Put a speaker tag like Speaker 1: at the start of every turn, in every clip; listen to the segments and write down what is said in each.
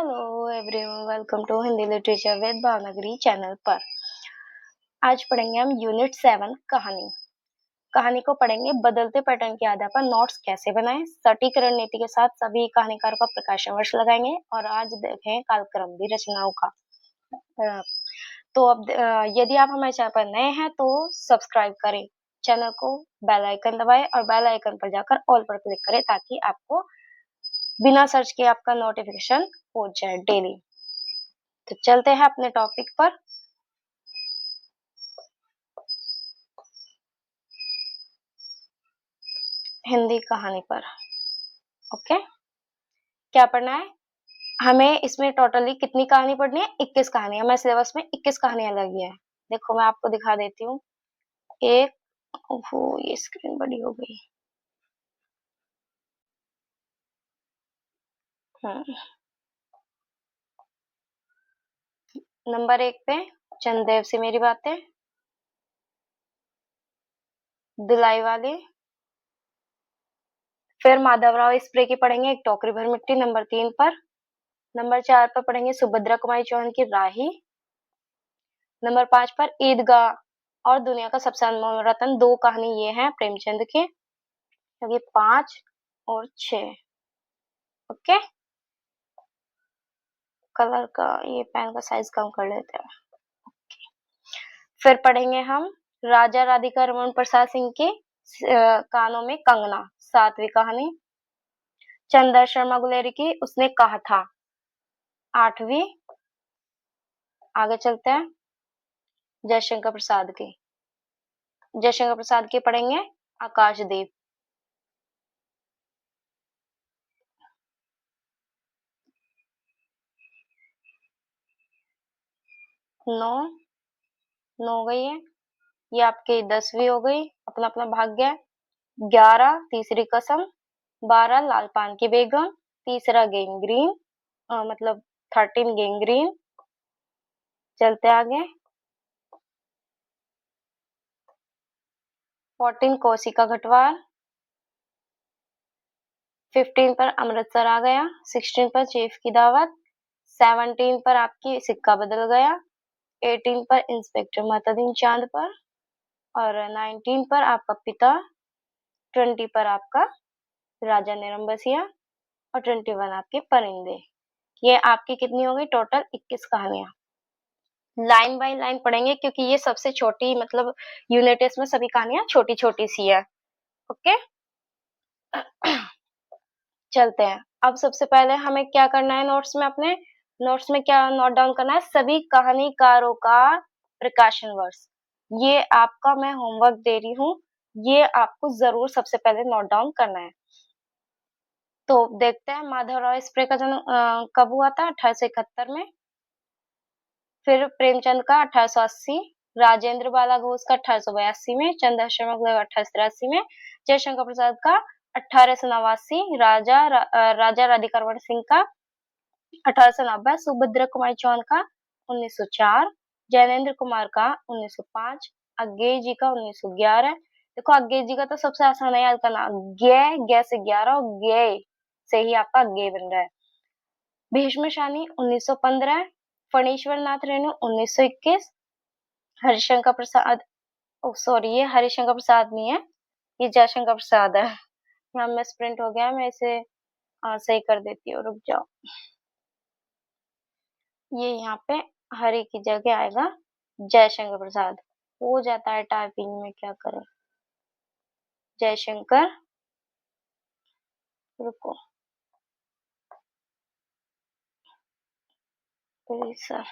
Speaker 1: Hello everyone, welcome to Hindi literature with Bhavnagari channel पर। आज पढ़ेंगे हम यूनिट 7 कहानी। कहानी को पढ़ेंगे बदलते पैटर्न के आधार पर नोट्स कैसे बनाएं, सटीक रणनीति के साथ सभी कहानीकारों का प्रकाशन वर्ष लगाएंगे और आज देखें कालक्रम भी रचनाओं का। तो अब यदि आप हमारे चैनल पर नए हैं तो सब्सक्राइब करें चैनल को, बेल आइकन दबाएं और बेल आइकन पर जाकर ऑल पर क्लिक करें ताकि आपको बिना सर्च के आपका नोटिफिकेशन पहुंच जाए डेली। तो चलते हैं अपने टॉपिक पर। हिंदी कहानी पर। ओके, क्या पढ़ना है हमें? इसमें टोटली कितनी कहानी पढ़नी है? 21 कहानी। हमारे सिलेबस में 21 कहानियां लगी है। देखो मैं आपको दिखा देती हूँ। एक वो ये स्क्रीन बड़ी हो गई। नंबर 1 पे चंदेव से मेरी बातें, दिलाई वाले, फिर माधवराव स्प्रे की पढ़ेंगे एक टोकरी भर मिट्टी नंबर 3 पर। नंबर 4 पर पढ़ेंगे सुभद्रा कुमारी चौहान की राही। नंबर 5 पर ईदगाह और दुनिया का सबसे अनमोल रतन। 2 कहानी ये हैं प्रेमचंद की, क्योंकि 5 और 6। ओके, कलर का ये पेन का साइज कम कर लेते हैं। फिर पढ़ेंगे हम राजा राधिका रमन प्रसाद सिंह की कानों में कंगना, 7वीं कहानी। चंदा शर्मा गुलेरी की उसने कहा था, 8वीं। आगे चलते हैं जयशंकर प्रसाद की पढ़ेंगे आकाशदीप। नौ हो गई है, ये आपकी 10वीं हो गई, अपना अपना भाग्य। 11 तीसरी कसम। 12 लाल पान की बेगम, तीसरा गैंग्रीन, मतलब 13 गैंग्रीन। चलते आगे। 14 कोसी का घटवार। 15 पर अमृतसर आ गया। 16 पर चीफ की दावत। 17 पर आपकी सिक्का बदल गया। 18 पर इंस्पेक्टर मतदीन चांद पर और 19 पर आपका पिता। 20 पर आपका राजा निरंबसिया और 21 आपके परिंदे। ये आपकी कितनी हो गई टोटल? 21 कहानियां। लाइन बाय लाइन पढ़ेंगे क्योंकि ये सबसे छोटी मतलब यूनिट टेस्ट में सभी कहानियां छोटी छोटी सी है। ओके, चलते हैं। अब सबसे पहले हमें क्या करना है? नोट्स में क्या नोट डाउन करना है? सभी कहानीकारों का प्रकाशन वर्ष। ये आपका मैं होमवर्क दे रही हूँ, ये आपको जरूर सबसे पहले नोट डाउन करना है। तो देखते हैं माधवराव स्प्रे का जन्म कब हुआ था? 1871 में। फिर प्रेमचंद का 1880, राजेंद्र बाला घोष का 1882 में, चंदा शर्मा का 1883 में, जयशंकर प्रसाद का 1889, राजा राधिका रमन सिंह का 1890, सुभद्रा कुमारी चौहान का 1904, जैनेन्द्र कुमार का 1905, अज्ञेय जी का 1911। देखो अज्ञेय जी का तो सबसे आसान है याद करना, गे से 11 और गे से ही आपका गे बन रहा है। भीष्म शानी 1915, फणीश्वर नाथ रेणु 1921, हरिशंकर प्रसाद, सॉरी ये हरिशंकर प्रसाद नहीं है, ये जयशंकर प्रसाद है। यहाँ में स्प्रिंट हो गया, मैं इसे सही कर देती हूँ, रुक जाओ। ये यहाँ पे हरि की जगह आएगा जयशंकर प्रसाद। हो जाता है टाइपिंग में, क्या करें। जयशंकर, रुको सर,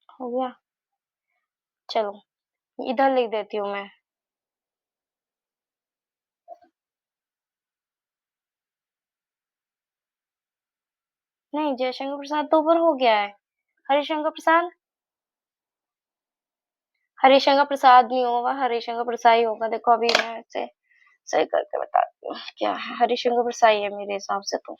Speaker 1: हो गया। चलो इधर लिख देती हूँ मैं। नहीं, जयशंकर प्रसाद तो ऊपर हो गया है। हरिशंकर प्रसाद, हरिशंकर प्रसाद नहीं होगा, हरिशंकर प्रसाद ही होगा। देखो अभी मैं इसे सही करके बताती हूँ क्या है। हरिशंकर प्रसाद है मेरे हिसाब से तो।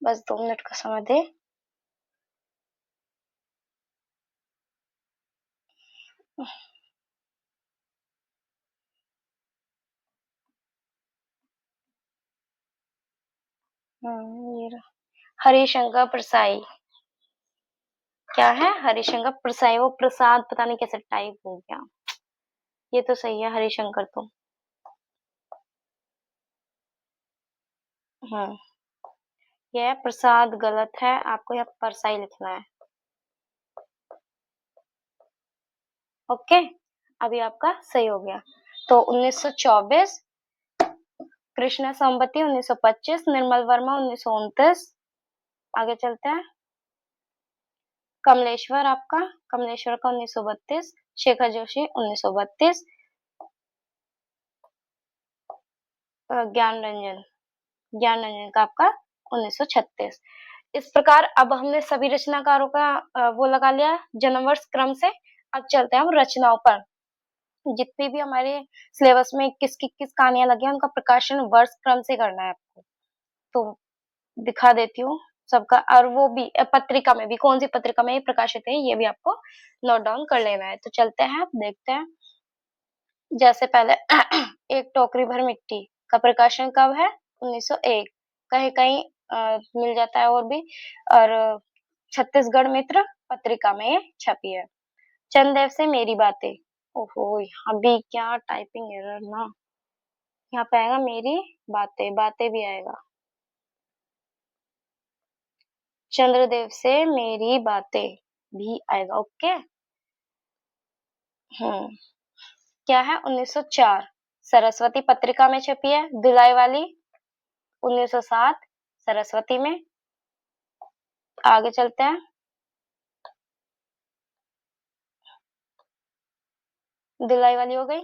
Speaker 1: बस 2 मिनट का समय दें। ये रहा। हरिशंकर परसाई। क्या है? हरिशंकर परसाई। वो प्रसाद पता नहीं कैसे टाइप हो गया। ये तो सही है हरिशंकर तो। हम्म ये प्रसाद गलत है, आपको यहाँ परसाई लिखना है। ओके, अभी आपका सही हो गया। तो 1924, कृष्णा संपत्ति 1925, निर्मल वर्मा 1929। आगे चलते हैं। कमलेश्वर आपका, कमलेश्वर का 1932, शेखर जोशी 1932, ज्ञान रंजन, ज्ञान रंजन का आपका 1936। इस प्रकार अब हमने सभी रचनाकारों का वो लगा लिया जन्म वर्ष क्रम से। अब चलते हैं हम रचनाओं पर। जितनी भी हमारे सिलेबस में किसकी किस कहानियां लगी हैं उनका प्रकाशन वर्ष क्रम से करना है आपको। तो दिखा देती हूँ सबका, और वो भी पत्रिका में भी, कौन सी पत्रिका में ये प्रकाशित है ये भी आपको नोट डाउन कर लेना है। तो चलते हैं, देखते हैं। जैसे पहले एक टोकरी भर मिट्टी का प्रकाशन कब है? 1901। कहीं कहीं मिल जाता है और भी। और छत्तीसगढ़ मित्र पत्रिका में ये छपी है। चंदेव से मेरी बातें। ओहो, यहाँ भी क्या टाइपिंग एरर ना। यहाँ पे आएगा मेरी बातें, बातें भी आएगा। चंद्रदेव से मेरी बातें भी आएगा। ओके। हम्म क्या है? 1904 सरस्वती पत्रिका में छपी है, धुलाई वाली। 1907 सरस्वती में। आगे चलते हैं। धुलाई वाली हो गई।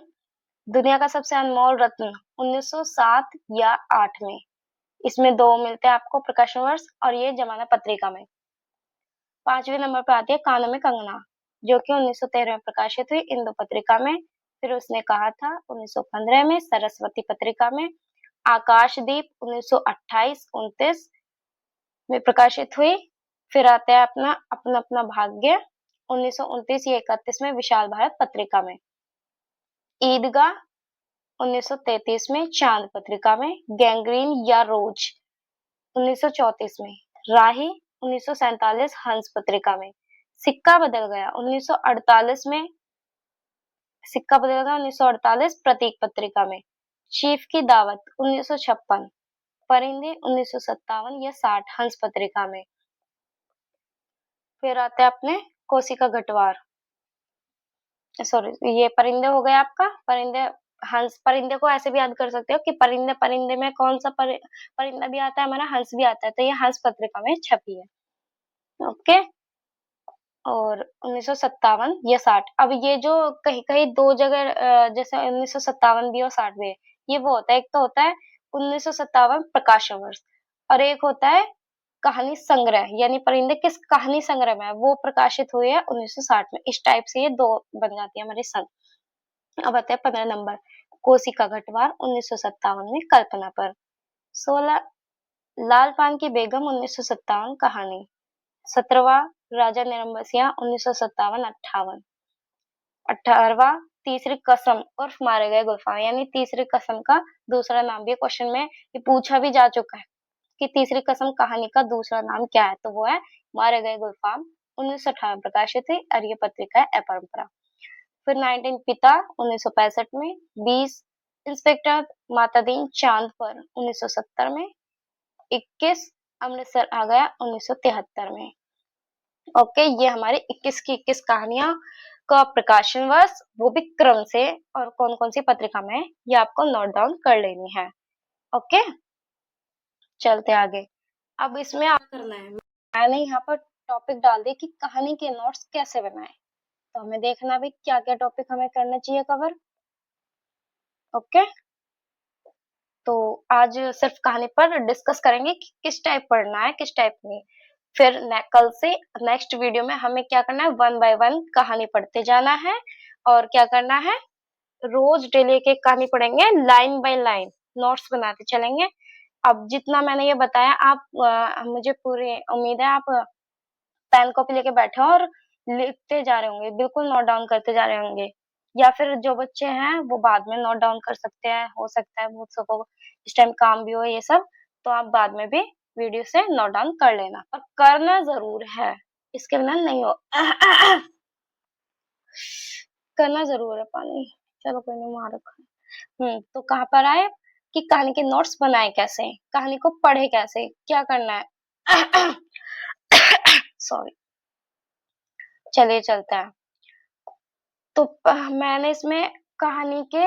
Speaker 1: दुनिया का सबसे अनमोल रत्न 1907 या 8 में। इसमें दो मिलते हैं आपको प्रकाशन वर्ष, और ये जमाना पत्रिका में। 5वें नंबर पर आती है कानों में कंगना, जो कि 1913 में प्रकाशित हुई इंदु पत्रिका में। फिर उसने कहा था 1915 में सरस्वती पत्रिका में। आकाशदीप 1928-29 में प्रकाशित हुई। फिर आता है अपना अपना अपना भाग्य 1929 या 31 में विशाल भारत पत्रिका में। ईदगाह 1933 में चांद पत्रिका में। गैंग्रीन या रोज 1934 में। राही 1947 हंस पत्रिका में। सिक्का बदल गया 1948 में। सिक्का बदल गया 1948 प्रतीक पत्रिका में। चीफ की दावत 1956। परिंदे 1957 या 60 हंस पत्रिका में। फिर आते हैं अपने कोशिका गटवार, सॉरी ये परिंदे हो गया आपका। परिंदे, हंस, परिंदे को ऐसे भी याद कर सकते हो कि परिंदे, परिंदे में कौन सा परिंदा भी आता है हमारा, हंस भी आता है। तो ये हंस पत्रिका में छपी है। ओके। और 1957 या 60, अब ये जो कहीं कहीं दो जगह जैसे 1957 भी और 60 भी है, ये वो होता है, एक तो होता है 1957 प्रकाशन वर्ष, और एक होता है कहानी संग्रह, यानी परिंदे किस कहानी संग्रह में है वो प्रकाशित हुई है 1960 में। इस टाइप से ये दो बन जाती है हमारी सन। अब आते हैं 15 नंबर, कोशिका गटवार 1957 में कल्पना पर। 16 लाल पान की बेगम 1957 कहानी। 17वां राजा निरंबसिया 1957-58। 18वां तीसरी कसम उर्फ मारे गए गुलफाम, यानी तीसरी कसम का दूसरा नाम भी क्वेश्चन में ये पूछा भी जा चुका है कि तीसरी कसम कहानी का दूसरा नाम क्या है, तो वो है मारे गए गुलफाम। 1958 प्रकाशित हुई और ये पत्रिका है अपरंपरा। फिर 19 पिता 1965 में। 20 इंस्पेक्टर मातादीन चांद पर 1970 में। 21 अमृतसर आ गया 1973 में। ओके, ये हमारे 21 की 21 कहानियां का प्रकाशन वर्ष, वो भी क्रम से, और कौन कौन सी पत्रिका में, ये आपको नोट डाउन कर लेनी है। ओके, चलते आगे। अब इसमें आप करना है, मैंने यहाँ पर टॉपिक डाल दिए कि कहानी के नोट्स कैसे बनाएं, तो हमें देखना भी क्या क्या टॉपिक हमें करना चाहिए कवर। ओके, तो आज सिर्फ कहानी पर डिस्कस करेंगे कि किस टाइप पढ़ना है किस टाइप नहीं। फिर कल से नेक्स्ट वीडियो में हमें क्या करना है, 1 बाय 1 कहानी पढ़ते जाना है। और क्या करना है, रोज डेली एक एक कहानी पढ़ेंगे, लाइन बाय लाइन नोट्स बनाते चलेंगे। अब जितना मैंने ये बताया आप मुझे पूरी उम्मीद है आप पेन कॉपी लेके बैठे हो और लिखते जा रहे होंगे, बिल्कुल नोट डाउन करते जा रहे होंगे। या फिर जो बच्चे हैं वो बाद में नोट डाउन कर सकते हैं, हो सकता है वो सबको इस टाइम काम भी हो ये सब, तो आप बाद में भी वीडियो से नोट डाउन कर लेना और करना ज़रूर है, इसके बिना नहीं हो करना ज़रूर है पानी। चलो कोई नहीं वहाँ रखा है। तो कहाँ पर आए कि कहानी के नोट्स बनाए कैसे? कहानी को पढ़े कैसे? क्या करना है? सॉरी, चलिए चलते हैं। तो मैंने इसमें कहानी के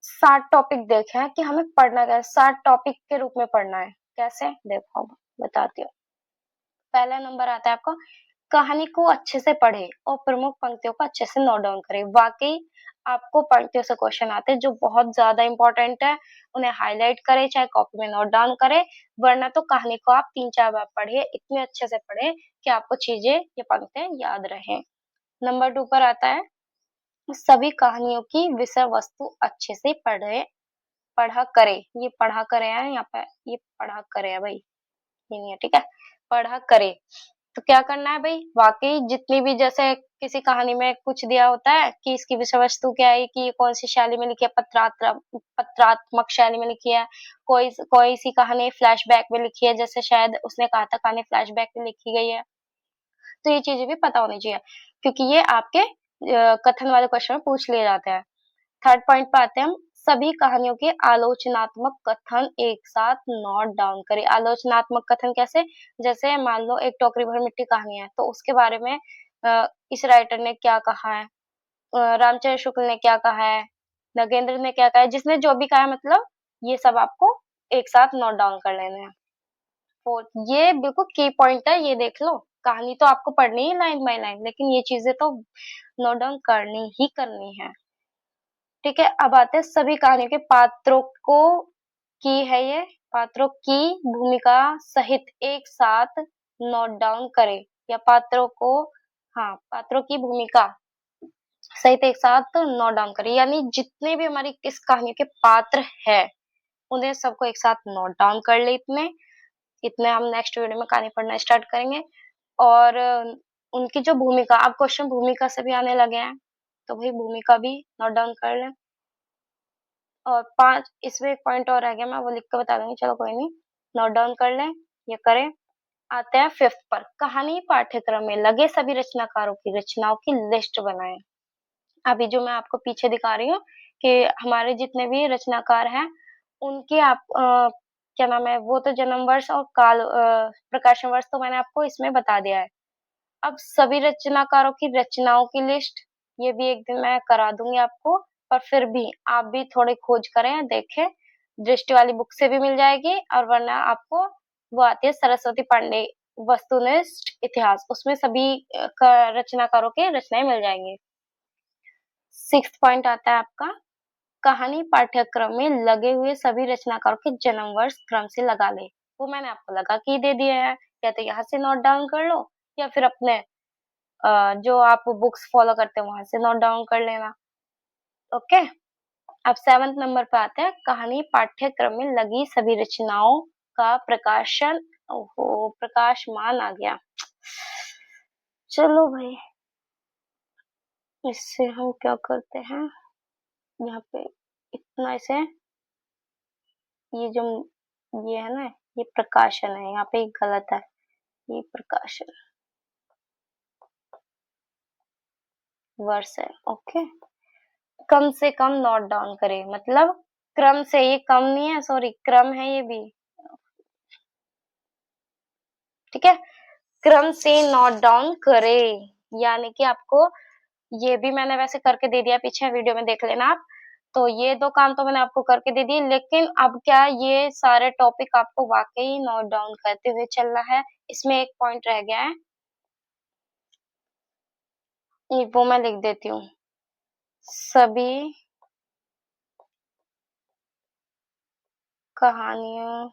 Speaker 1: 7 टॉपिक देखे हैं कि हमें पढ़ना क्या है, 7 टॉपिक के रूप में पढ़ना है। कैसे? देखो अब बताती हूँ। पहला नंबर आता है आपका कहानी को अच्छे से पढ़ें और प्रमुख पंक्तियों को अच्छे से नोट डाउन करें। वाक़ई आपको पंक्तियों से क्वेश्चन आते हैं जो बहुत ज़्यादा इम्पोर्टेंट है, उन्हें हाइलाइट करें, चाहे कॉपी में नोट डाउन करें, वरना तो कहानी को आप 3-4 बार पढ़िए, इतने अच्छे से पढ़ें कि आपको चीज़ें, ये पंक्तियाँ याद रहें। नंबर 2 पर आता है सभी कहानियों की विषय वस्तु अच्छे से पढ़ा करें। ये पढ़ा करें है यहाँ पे, ये पढ़ा करें है भाई, ये नहीं है, ठीक है? पढ़ा करें। तो क्या करना है भई, वाक़ई जितनी भी जैसे किसी कहानी में कुछ दिया होता है कि इसकी विषय वस्तु क्या है, कि ये कौन-सी शैली में लिखी है, पत्रात्मक शैली में लिखी है, कोई-सी कहानी फ्लैशबैक में लिखी है, जैसे शायद उसने कहा था कहानी फ्लैशबैक में लिखी गई है। तो ये चीज़ें भी पता होनी चाहिए, क्योंकि ये आपके कथन वाले क्वेश्चन में पूछ लिए जाते हैं। थर्ड पॉइंट पे आते हैं हम, सभी कहानियों के आलोचनात्मक कथन एक साथ नोट डाउन करें। आलोचनात्मक कथन कैसे? जैसे मान लो एक टोकरी भर मिट्टी कहानी है, तो उसके बारे में इस राइटर ने क्या कहा है, रामचंद्र शुक्ल ने क्या कहा है, नगेंद्र ने क्या कहा है, जिसने जो भी कहा है मतलब ये सब आपको एक साथ नोट डाउन कर लेने हैं। फोर्थ, ये बिल्कुल की पॉइंट है, ये देख लो। कहानी तो आपको पढ़नी है लाइन बाय लाइन, लेकिन ये चीज़ें तो नोट डाउन करनी ही करनी है। ठीक है, अब आते हैं सभी कहानियों के पात्रों को की है ये, पात्रों की भूमिका सहित एक साथ नोट डाउन करें या पात्रों को हाँ, पात्रों की भूमिका सहित एक साथ नोट डाउन करें, यानी जितने भी हमारी इस कहानी के पात्र हैं, उन्हें सबको एक साथ नोट डाउन कर ले इतने, इतने हम नेक्स्ट वीडियो में कहानी पढ़ना स्टार्ट करेंगे और उनकी जो भूमिका अब क्वेश्चन भूमिका से भी आने लगे हैं, तो भाई भूमिका भी नोट डाउन कर लें। और 5 इसमें एक पॉइंट और रह गया, मैं वो लिख के बता दूँगी, चलो कोई नहीं, नोट डाउन कर लें, ये करें। आते हैं 5th पर, कहानी पाठ्यक्रम में लगे सभी रचनाकारों की रचनाओं की लिस्ट बनाएँ। अभी जो मैं आपको पीछे दिखा रही हूँ कि हमारे जितने भी रचनाकार हैं, उनके आप क्या नाम है, वो तो जन्म वर्ष और प्रकाशन वर्ष तो मैंने आपको इसमें बता दिया है। अब सभी रचनाकारों की रचनाओं की लिस्ट, ये भी एक दिन मैं करा दूँगी आपको, पर फिर भी आप भी थोड़ी खोज करें, देखें, दृष्टि वाली बुक से भी मिल जाएगी और वरना आपको वो आती है सरस्वती पांडे वस्तुनिष्ठ इतिहास, उसमें सभी रचनाकारों की रचनाएँ मिल जाएँगी। 6th पॉइंट आता है आपका, कहानी पाठ्यक्रम में लगे हुए सभी रचनाकारों के जन्म वर्ष क्रम से लगा लें। वो मैंने आपको लगा के ही दे दिए हैं, या तो यहाँ से नोट डाउन कर लो या फिर अपने जो आप बुक्स फॉलो करते हैं वहां से नोट डाउन कर लेना। ओके, अब 7th नंबर पे आते हैं, कहानी पाठ्यक्रम में लगी सभी रचनाओं का प्रकाशन, ओहो प्रकाशमान आ गया। चलो भाई, इससे हम क्या करते हैं, यहाँ पे इतना इसे, ये जो ये है ना, ये प्रकाशन है, यहाँ पे गलत है, ये प्रकाशन वर्ष है। ओके, कम से कम नोट डाउन करें, मतलब क्रम से, ये कम नहीं है, सॉरी क्रम है ये भी, ठीक है? क्रम से नोट डाउन करें, यानी कि आपको ये भी मैंने वैसे करके दे दिया, पीछे वीडियो में देख लेना आप। तो ये 2 काम तो मैंने आपको करके दे दिए, लेकिन अब क्या ये सारे टॉपिक आपको वाक़ई नोट डाउन करते हुए चलना है। इसमें एक पॉइंट रह गया है, ये वो मैं लिख देती हूँ। सभी कहानियों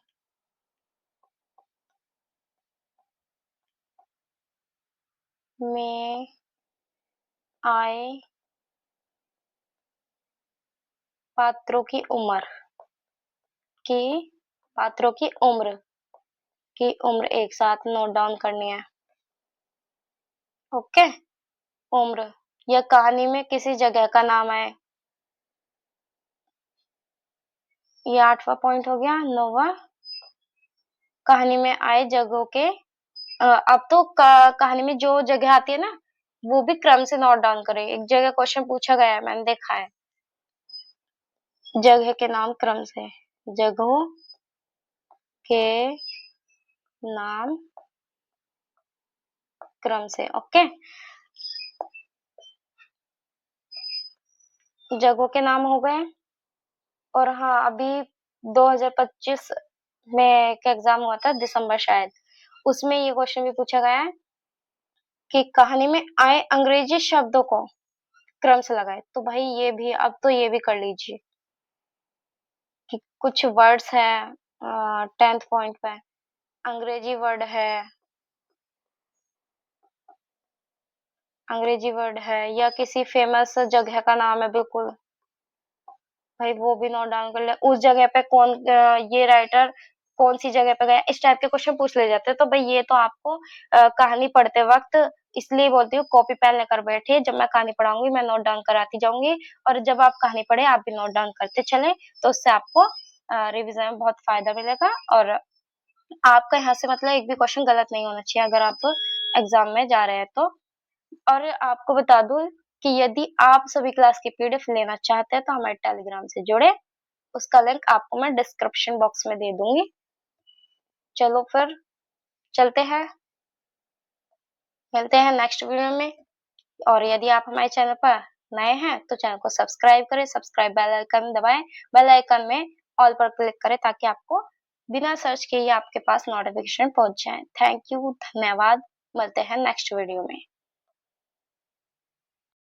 Speaker 1: में आए पात्रों की उम्र की पात्रों की उम्र एक साथ नोट डाउन करनी है। ओके, उम्र या कहानी में किसी जगह का नाम है। ये 8वां पॉइंट हो गया। 9वां, कहानी में आए जगहों के अब तो कहानी में जो जगह आती है ना, वो भी क्रम से नोट डाउन करें। एक जगह क्वेश्चन पूछा गया है, मैंने देखा है। जगह के नाम क्रम से, जगहों के नाम क्रम से। ओके, जगहों के नाम हो गए। और हाँ, अभी 2025 में एक एग्जाम हुआ था, दिसंबर शायद, उसमें ये क्वेश्चन भी पूछा गया है कि कहानी में आए अंग्रेजी शब्दों को क्रम से लगाए। तो भाई ये भी, अब तो ये भी कर लीजिए कि कुछ वर्ड्स हैं 10th पॉइंट पे, अंग्रेजी वर्ड है या किसी फेमस जगह का नाम है, बिल्कुल भाई वो भी नोट डाउन कर ले। उस जगह पे कौन ये राइटर कौन सी जगह पे गया, इस टाइप के क्वेश्चन पूछ ले जाते हैं। तो भाई ये तो आपको कहानी पढ़ते वक्त इसलिए बोलती हूँ, कॉपी पेन लेकर बैठिए। जब मैं कहानी पढ़ाऊंगी मैं नोट डाउन कराती जाऊंगी, और जब आप कहानी पढ़े आप भी नोट डाउन करते चले, तो उससे आपको रिविजन में बहुत फायदा मिलेगा। और आपका यहाँ से मतलब एक भी क्वेश्चन गलत नहीं होना चाहिए अगर आप एग्जाम में जा रहे हैं तो। और आपको बता दूं कि यदि आप सभी क्लास की पीडीएफ लेना चाहते हैं तो हमारे टेलीग्राम से जुड़े, उसका लिंक आपको मैं डिस्क्रिप्शन बॉक्स में दे दूंगी। चलो फिर चलते हैं, मिलते हैं नेक्स्ट वीडियो में। और यदि आप हमारे चैनल पर नए हैं तो चैनल को सब्सक्राइब करें, सब्सक्राइब बेल आइकन दबाएं, बेल आइकन में ऑल पर क्लिक करें ताकि आपको बिना सर्च किए आपके पास नोटिफिकेशन पहुंच जाए। थैंक यू, धन्यवाद, मिलते हैं नेक्स्ट वीडियो में।